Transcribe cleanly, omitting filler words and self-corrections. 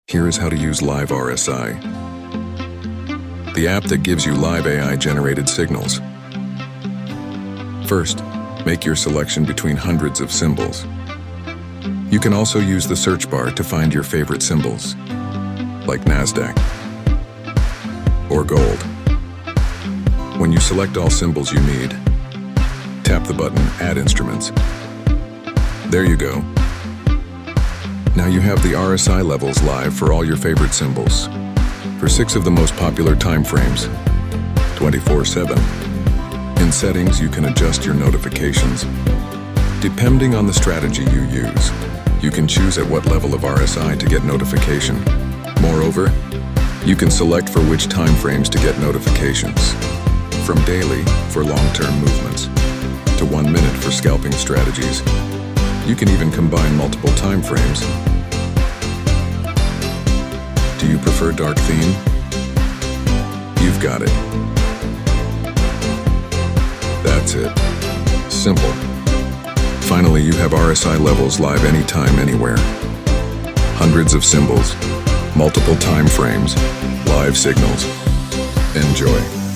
Here is how to use LiveRSI, the app that gives you live AI-generated signals. First, make your selection between hundreds of symbols. You can also use the search bar to find your favorite symbols, like NASDAQ or gold. When you select all symbols you need, tap the button Add Instruments. There you go. Now you have the RSI levels live for all your favorite symbols, for 6 of the most popular time frames, 24/7. In settings, you can adjust your notifications. Depending on the strategy you use, you can choose at what level of RSI to get notification. Moreover, you can select for which time frames to get notifications, from daily for long-term movements to 1 minute for scalping strategies. You can even combine multiple time frames. Do you prefer dark theme? You've got it. That's it. Simple. Finally, you have RSI levels live anytime, anywhere. Hundreds of symbols, multiple time frames, live signals. Enjoy.